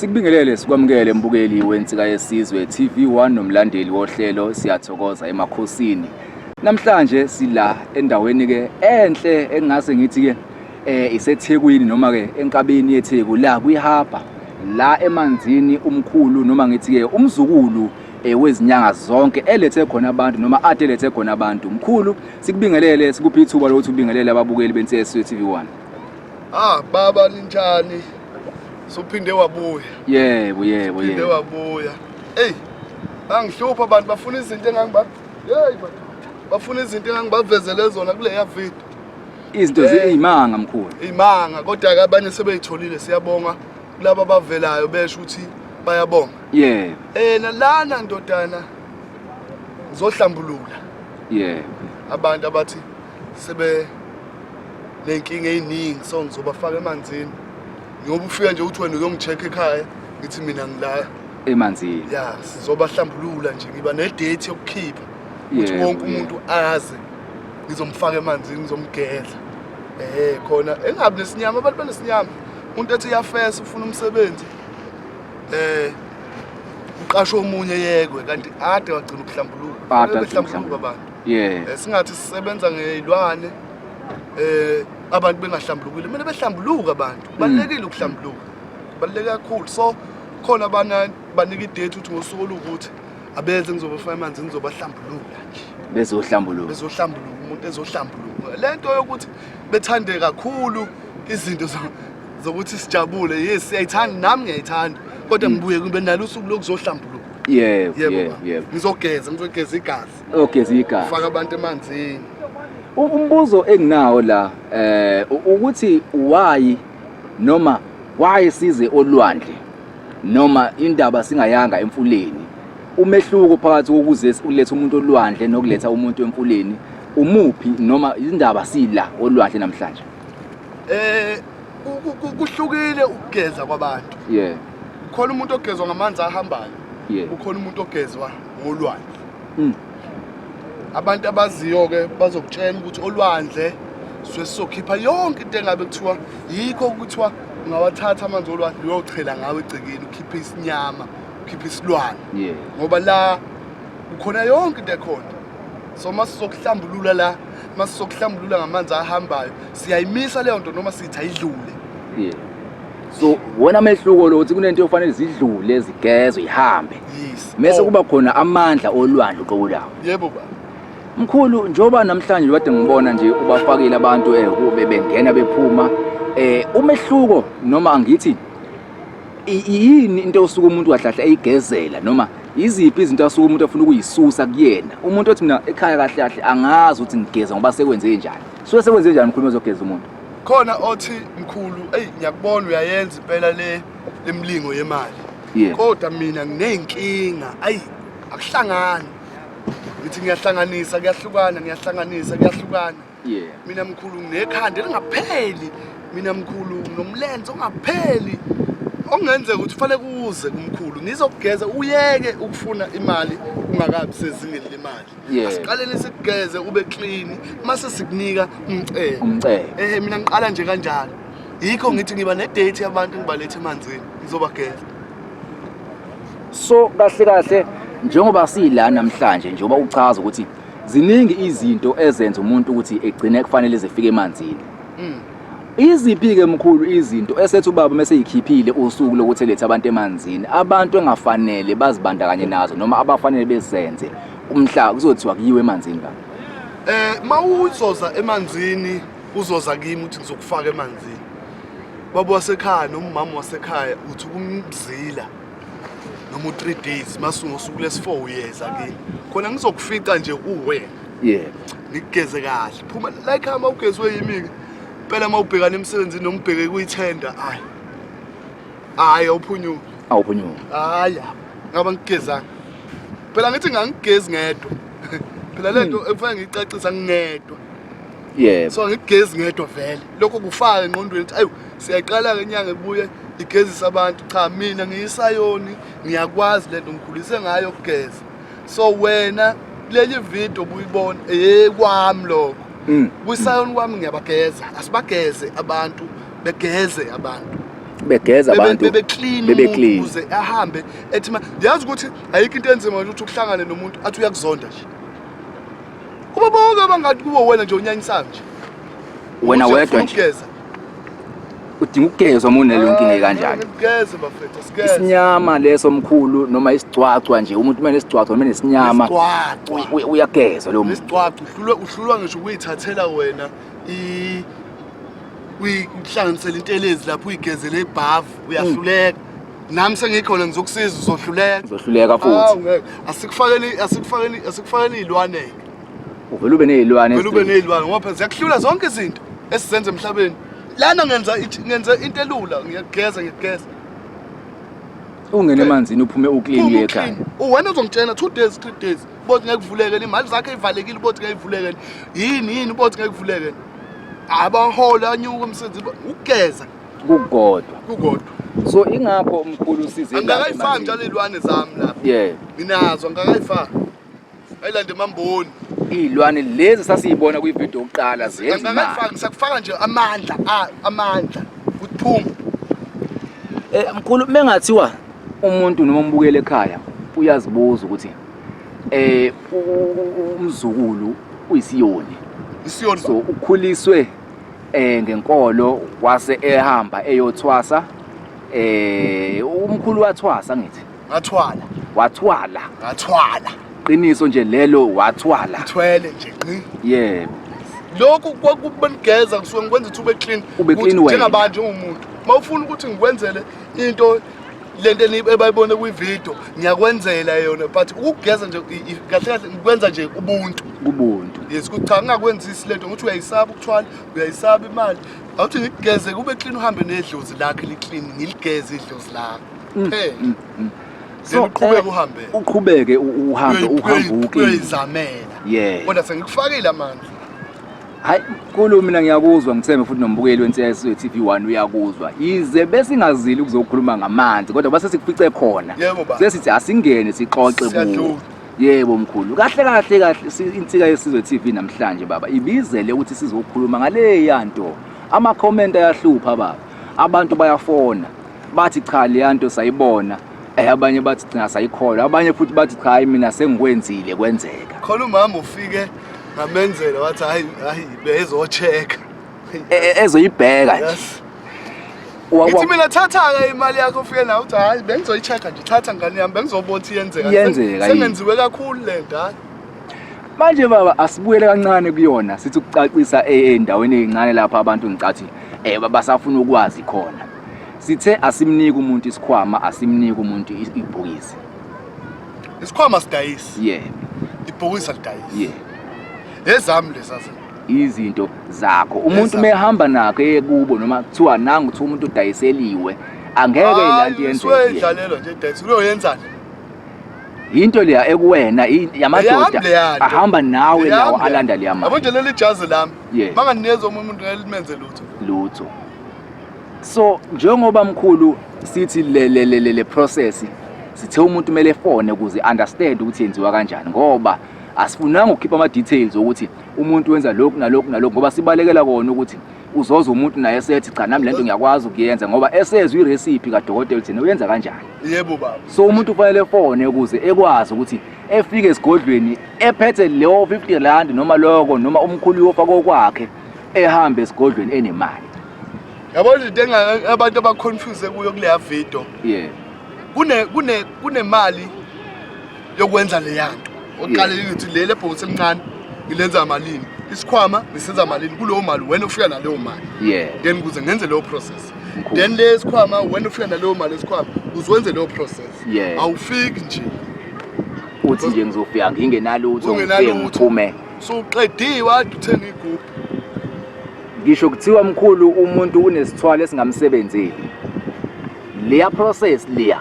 Sikubingelele sikwamukele mbukeli wensika yesizwe TV1 nomlandeli wohlelo siyathokoza emakhosini. Namhlanje sila endaweni ke enhle engase ngithi ke iseThekwini noma ke enkabeni yeTheku la kuyihaba la emanzini umkhulu noma ngithi ke umzukulu wezinyanga zonke elethe khona abantu noma ade elethe khona abantu. Mkhulu sikubingelele sikuphi ithuba lokuthi ubingelele ababukeli bensika yesizwe TV1. Baba ninjani? Sophinde wabuya. Yebo. Phinde wabuya. Angihlupha abantu bafuna izinto bafuna izinto engangibavezele zona kule ya video. Izinto ziyimanga mkhulu. Imanga kodwa ke abanye sebeyitholile siyabonga kulabo abavelayo besho ukuthi bayabonga. Yebo. Nalana ndodana ngizohlambulula. Yebo. Abantu abathi sebe lenkinga eziningi so ngizobafaka emanzini. Ngoba ufika nje uthi wena uyongicheck ekhaya ngithi mina ngila emanzini. Ya sizobahlambulula nje ngiba ne date yokukhipha ukuthi wonke umuntu aze ngizomfaka emanzini ngizomgedla. Khona engabi nesinyama abantu banesinyama. Umuntu ethi uyafesa ufuna umsebenzi. Uqasho omunye yekwe kanti ade wagcina ukuhlambuluka. Behlambuluka abantu. Singathi sisebenza ngezilwane abantu bengahlambulukile mina behlambuluka abantu balekile ukuhlambuluka baleke kakhulu so khona abana banika idate ukuthi ngosuku olukuthi abeze ngizobafaka emanzini ngizobahlambulula nje bezohlambuluka umuntu ezohlambuluka lento yokuthi bethande kakhulu izinto zokuthi sijabule yes siyayithanda nami ngiyayithanda kodwa ngibuye kube nalo usuku lokuzohlambuluka yebo ngizogeza igazi ogeza igazi faka abantu emanzini. Umbuzo enginawo la ukuthi why noma why size olwandle noma indaba singayanga emfuleni umehluko phakathi kokuze ulethe umuntu olwandle nokuletha umuntu emfuleni umuphi noma indaba sila olwandle namhlanje kuhlukile ukugeza kwabantu khona umuntu ogezwa ngamanzi ahambayo ukhona umuntu ogezwa ngolwandle abantu abaziyo ke bazokutshela ukuthi olwandle sizokhipha yonke into engabe kuthiwa yikho ukuthiwa ungawathatha amanzi olwandle uyochela ngawe egcekeni ukhiphe isinyama ukhiphe isilwane ngoba la ukhona yonke into ekhona so masizokuhlambulula la masizokuhlambulula ngamanzi ahambayo siyayimisa leyo nto noma sithi ayidlule so wona amehluko lo ukuthi kunento ofanele zidlule zigezwe ihambe bese kuba khona amandla olwandle uqokulawo. Yebo baba. Mkhulu njoba namhlanje kade ngibona nje ubafakile abantu kube bengena bephuma umehluko noma angithi yini into osuka umuntu kahlahla eyigezela noma iziphi izinto asuka umuntu afuna ukuyisusa kuyena umuntu othi mina ekhaya kahlahla angazi ukuthi ngigeza ngoba sekwenze njani so sekwenze njani mkhulu mezogeza umuntu khona othi mkhulu ngiyakubona uyayenza impela lemlingo yemali kodwa mina nginenkinga akuhlangani ngithi ngiyahlanganisa kuyahlukana mina mkhulu nginekhanda lingapheli mina mkhulu nomlenze ongapheli ongenzeka ukuthi fanele kuze kumkhulu ngizokugeza uyeke ukufuna imali ungakabi sezingeni lemali asiqaleni sikugeze ube clean mase sikunika umcele mina ngiqala nje kanjalo yikho ngithi ngiba ne date yabantu ngibalethe emanzini ngizobageza so kahle njengoba sila namhlanje njengoba uchaza ukuthi ziningi izinto ezenza umuntu ukuthi egcine kufanele zifike emanzini iziphi ke mkhulu izinto esethu ubaba mase yikhiphile usuku lokuthi letha abantu emanzini abantu engafanele bazibandakanye nazo noma abafanele bezenze umhla kuzothiwa kuyiwe emanzini la mawuzoza emanzini uzoza kimi uthi ngizokufaka emanzini baba wasekhaya nomama wasekhaya uthi kumzila noma 3 days masungosuku lesi4 uyeza kimi khona ngizokufica nje uwena ngigeze kahle phuma like ama ugezwe yimi phela mawubhekana emsebenzini nombheke kuyithenda hayi awuphunyuka haya ngaba ngigeza phela ngithi ngangigezi ngedwa phela lento ekufanele ngicacisa ngedwa so ngigezi ngedwa vele lokho kufaka engqondweni ukuthi siyaqala ke inyanga ebuye igezisa abantu cha mina ngiyisayoni ngiyakwazi lento ngikhulise ngayo ukugeza so wena lenye video buyibona kwami lokho kwisayoni kwami ngiyabageza asibageze abantu begeze abantu begeza abantu bebe clean umuntu ukuze ahambe ethi yazi ukuthi ayikho into enzima ukuthi ukuhlangane nomuntu athi uyakuzonda nje kuba bonke abangathi kuwo wena nje unyanyisayo nje wena wedwa nje udinga ukugezwa uma unelonkinga kanjani ugeze bafethu sigeze isinyama leso mkhulu noma isicwacwa nje umuntu uma nesicwacwa noma nesinyama uyagezwa lo muntu isicwacwa uhlulwa ngisho ukuyithathela wena uyihlanganisela intelezi lapho uyigezele ebhavu uyahluleka nami sengikhona ngizokusiza uzohluleka futhi asikufakeli izilwane uvela ube nezilwane ngoba phela ziyakuhlula zonke izinto esizenza emhlabeni lana ngenza into elula ngiyageza ungene emanzini uphume uclean ekhaya wena uzongitshena 2 days 3 days bothi ngeke kuvuleke imali zakhe ivalekile bothi ngeke kuvuleke yini bothi ngeke kuvuleke abahola anyuka umsebenzi ukugeza kukodwa so ingakho umkhulu usize angakayifaki njalo izilwane zami lapha nginazo angakayifaki ayilande mamboni izilwane lezi sasiyibona kwivideo yokuqala zenza angakayifaki sakufaka nje amandla ukuphuma mkhulu mengathiwa umuntu noma umbukele ekhaya uyazibuza ukuthi umzukulu uyisiyoni so ukhuliswe ngenkolo wase ehamba eyothwasa umkhulu wathwasa ngithi wathwala qiniso nje lelo wathwala ithwele nje yebo lokhu kwakubenigeza kusuke ngikwenza ukuthi ube clean njengabantu umuntu mawufuna ukuthi ngikwenzele into lento ebayibone kwivideo ngiyakwenzela yona but ukugeza nje kahle ngikwenza nje ubuntu yes ukuthi cha ngingakwenzisi lento ukuthi uyayisaba ukuthwala uyayisaba imali awuthi ngigeze kube clean uhambe nedlozi lakhe liclean ngiligeze idlozi lakhe so uqhubeke uhambe uyizamela kodwa sengikufakile amandla hayi kulo mina ngiyakuzwa ngithembe futhi nombukeli wentsiyasizwe TV1 uyakuzwa yize besingazili ukuzokhuluma ngamanzi kodwa base sikufice khona sesithi asingene sixoxe kuwo yebo mkhulu kahle insika yesizwe TV namhlanje baba ibizele ukuthi sizokhuluma ngale yanto ama comment ayahlupha baba abantu bayafona bathi cha le yanto sayibona abanye bathi cha sayikhola abanye futhi bathi cha mina sengikwenzile kwenzeka khona umama ufike ngamenzela wathi hayi bezocheck ezoyibheka nje Ithi mina thatha-ke imali yakho ufike nawe uthi hayi bengizoyi-check-a nje thatha ngane yami bengizobona ukuthi iyenzeka sengenziwe kakhulu le ngane manje baba asibuyele kancane kuyona sithi ukucacisa endaweni ezincane lapha abantu ngicathi basafuna ukwazi khona sithe asimnike umuntu isikhwama asimnike umuntu ibhokisi isikhwama sidayisi yebo ibhokisi alidayisi yebo ezami lesazi izinto zakho umuntu mehamba nakho kubo noma kuthiwa nangu ukuthi umuntu udayiseliwe angeke ilanti yenzeke uyidlalelwa nje dayisi uyoyenzani into leya ekuwena yamadoda ahamba nawe lawo alanda le yamali yabo nje leli jazi lami banganikezwe umuntu ngelimenze lutho so njengoba mkhulu sithi le process sithe umuntu kumele efone ukuze understand ukuthi yenziwa kanjani ngoba asifunanga ukukhipha ama details ukuthi umuntu wenza lokhu nalokhu ngoba sibalekela kona ukuthi uzoza umuntu naye sethi cha nami lento ngiyakwazi ukuyenza ngoba esezwe irecipe kaDokotela uthini uyenza kanjani yebo baba so umuntu ufanele efone ukuze ekwazi ukuthi efike esigodlweni ephethe leyo 50 rand noma lokho noma umkhulu yofaka kwakhe ehambe esigodlweni enemali yabona into abantu abaconfuse kuyo kule video kunemali yokwenza le yanto oqale ukuthi lele bhokisi emncane ngilenza malini isikhwama ngisenza malini kulowo mali wena ufika naleyo mali then ukuze ngenze leyo process then le isikhwama wena ufika naleyo mali isikhwama uzwenze leyo process awufiki nje uthi nje ngizofika ngingenalutho ngiphume so uqediwe wathi uthenga igubhu ngisho kuthiwa mkhulu umuntu unesithwalo esingamsebenzeli leya process leya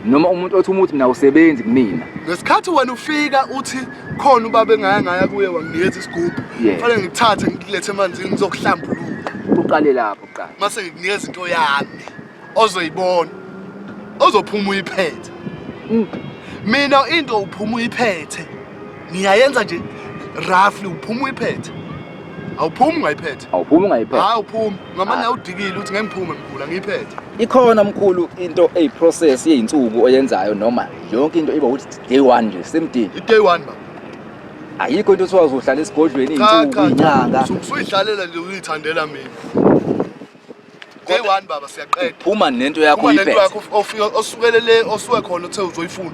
noma umuntu othi umuthi mina usebenzi kumina ngesikhathi wena ufika uthi khona ubaba engaya kuye wanginikeza isigubhu kufanele ngithathe ngilethe emanzini ngizokuhlambulula uqale lapho uqala mase ngikunikeza into yami ozoyibona ozophuma uyiphethe mina into uphuma uyiphethe niyayenza nje roughly uphuma uyiphethe awuphumi ungayiphethe awuphumi ungayiphethe hayi uphumi ngamanye awudikile uthi ngemphume mkhulu ngiyiphethe Ikhona mkhulu into eyiprocess yeyinsuku oyenzayo noma yonke into iba ukuthi day 1 nje semdini. I-day 1 baba. Ayikho into ethiwa uzohlala esigodlweni iy'nsuku iy'nyanga. Usuyidlalela nje uyithandela mina. Day 1 baba siyaqeda. Phuma nento yakho Phuma nento uyiphethe. yakho ofika osukele le osuke khona uthe uzoyifuna.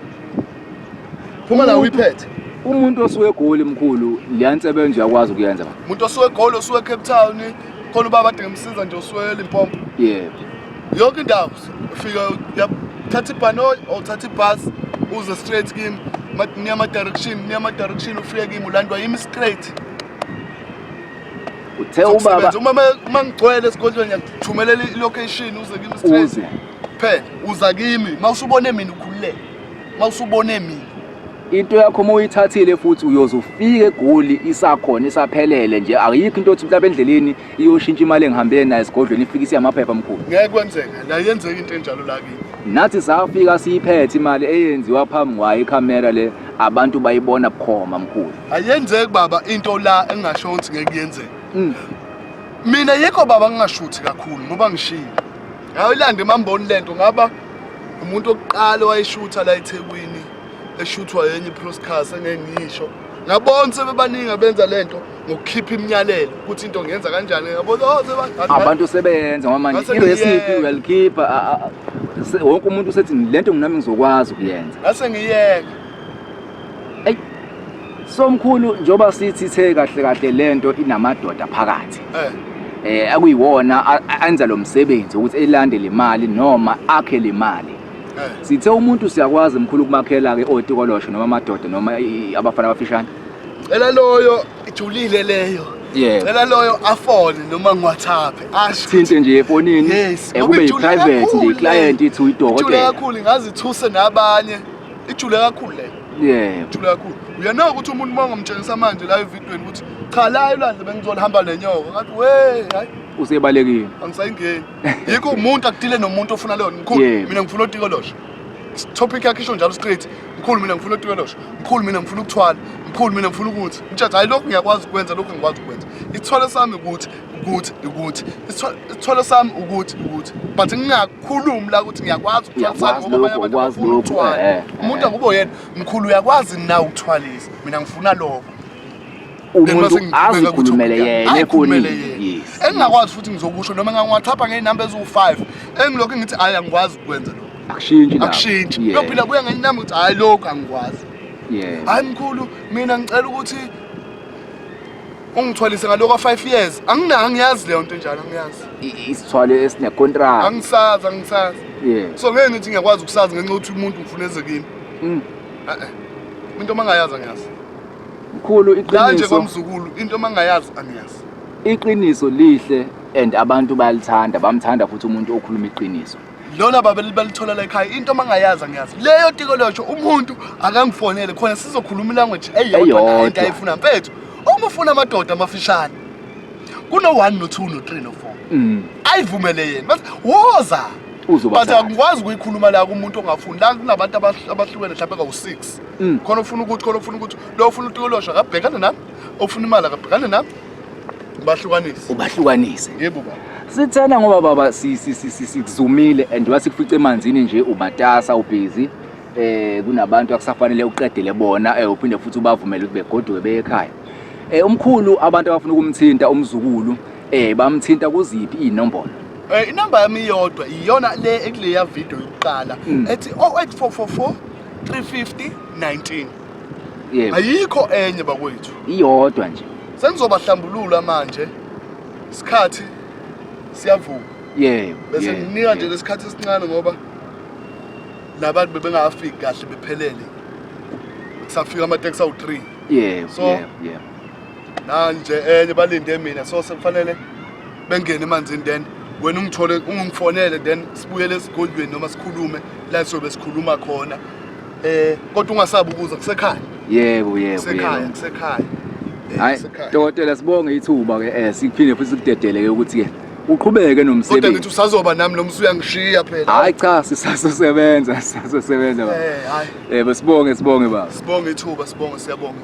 Phuma la uyiphethe. Umuntu osuke eGoli mkhulu liyansebenza uyakwazi ukuyenza baba. Umuntu osuke eGoli osuke Cape Town khona ubaba ade ngemsiza nje osuke eLimpopo. Yebo. Yonke indawo ufika uyathatha ibhanoyi or uthatha ibhasi uze straight kimi niyama direction ufike kimi ulandwa yimi straight. Uthe ubaba uma ngigcwele esigodlweni ngiyakuthumelela i-location uze kimi straight. uze. Phela uza kimi mawusubone mina ukhululeke. Mawusubone mina. Into yakho mawuyithathile futhi uyoze ufike eGoli isakhona isaphelele nje ayikho into othi mhlawumbe endleleni iyoshintsha imali engihambe nayo esigodlweni ifikise amaphepha mkhulu. Ngeke kwenzeka la yenzeka into enjalo la kimi. Nathi safika siyiphethe imali eyenziwa phambi kwayo ikhamera le abantu bayibona bukhoma mkhulu. Ayenzeki baba into la engasho ukuthi ngeke yenzeke. Mina yikho baba ngingashuthi kakhulu ngoba ngishilo. Ngayilanda emamboni lento ngaba umuntu oqala wayishutha la eThekwini eshuthwa yenye iproscast engeke ngisho. Ngabona sebebaningi benza lento ngokukhipha imiyalelo ukuthi into ngenza kanjani ngabona Abantu sebenza ngoba manje irecipe uyalikhipha wonke umuntu usethi lento nginami ngizokwazi ukuyenza. ngase ngiyeke. Ey. Somkhulu njoba sithi kahle lento inamadoda phakathi. Akuyiwona anza lo msebenzi ukuthi elande le mali noma akhe le mali. Sithe umuntu siyakwazi mkhulu kumakhela ke otikolosho noma amadoda noma abafana abafishane. Ela loyo ijulile leyo. Yebo. Ela loyo afone noma ngiWhatsApp. Thinte nje efonini kube private nje client ithi uyidokotela. Ijule kakhulu ngazithuse nabanye. Ijule kakhulu le. Yebo. Ijule kakhulu. Uyana ukuthi umuntu mangomtshengisa manje la evidweni ukuthi cha la elwandle bengizolihamba nenyoka. Ngathi we hayi usebalekile. Angisayingeni. Yikho umuntu akudile nomuntu ofuna leyo mkhulu. Mina ngifuna utikolosho. Topic yakhe isho njalo straight. Mkhulu mina ngifuna utikolosho. Mkhulu mina ngifuna ukuthwala. Mkhulu mina ngifuna ukuthi. Mthatha hayi lokho ngiyakwazi ukwenza lokho ngikwazi ukwenza. Isithole sami ukuthi. Isithole sami ukuthi. But ngingakhulumi la ukuthi ngiyakwazi ukuthwala ngoba abanye abantu ukuthwala. Umuntu akubo yena mkhulu uyakwazi na ukuthwalisa. Mina ngifuna lokho. Umuntu azikhulumele yena efonini. Engingakwazi futhi ngizokusho noma ngiWhatsApp ngeinamba ezu5 engilokho ngithi hayi angikwazi ukwenza lokho. Akushintshi. Uyophila buya ngenamba ukuthi hayi lokho angikwazi. Hayi mkhulu mina ngicela ukuthi ungithwalise ngaloko 5 years. Angiyazi leyo nto enjalo angiyazi. Isithwale esine contract. Angisazi. So ngeke ngithi ngiyakwazi ukusazi ngenxa ukuthi umuntu ngifuneze kimi. Into mangayazi angiyazi. Mkhulu iqiniso. Nje kwamzukulu into mangayazi angiyazi. Iqiniso lihle and abantu bayalithanda bamthanda futhi umuntu okhuluma iqiniso. Lona baba balithola la ekhaya into mangayazi angiyazi. Leyo tikolosho umuntu akangifonele khona sizokhuluma language eyodwa into ayifuna mfethu. Uma ufuna amadoda amafishane kuno 1 no 2 no 3 no 4. Ayivumele yena bathi woza bathi akwazi ukuyikhuluma la kumuntu ongafuni la kunabantu abahlukene mhlawumbe ka6 khona ufuna ukuthi lo ufuna utikolosho akabhekane nami ofuna imali akabhekane nami ubahlukanise. Yebo baba. Sithena ngoba baba sikuzumile and wasikufica emanzini nje umatasa ubhizi kunabantu akusafanele uqedele bona uphinde futhi ubavumele ukuthi begoduke beye ekhaya. Umkhulu abantu abafuna ukumthinta umzukulu bamthinta kuziphi inombolo? Inamba yami iyodwa iyona le ekuleya video yokuqala ethi 08444 350 19. Yebo. Ayikho enye bakwethu. Iyodwa nje. Sengizobahlambulula manje. Isikhathi siyavuma. Yebo. Bese nginika nje lesikhathi esincane ngoba labantu bebengafiki kahle bephelele. Kusafika amateksi awu3. Yebo. Nanje enye balinde mina so sekufanele bengene emanzini then wena ungifonele then sibuyele esigodlweni noma sikhulume la sobe sikhuluma khona. Kodwa ungasabi ukuza kusekhaya. Yebo. Kusekhaya. Hayi dokotela sibonge ithuba ke siphinde futhi sikudedele ke ukuthi ke uqhubeke nomsebenzi. Kodwa ngithi usazoba nami lo msuya ngishiya phela. Hayi cha sisasebenza baba. Sibonge ithuba siyabonga.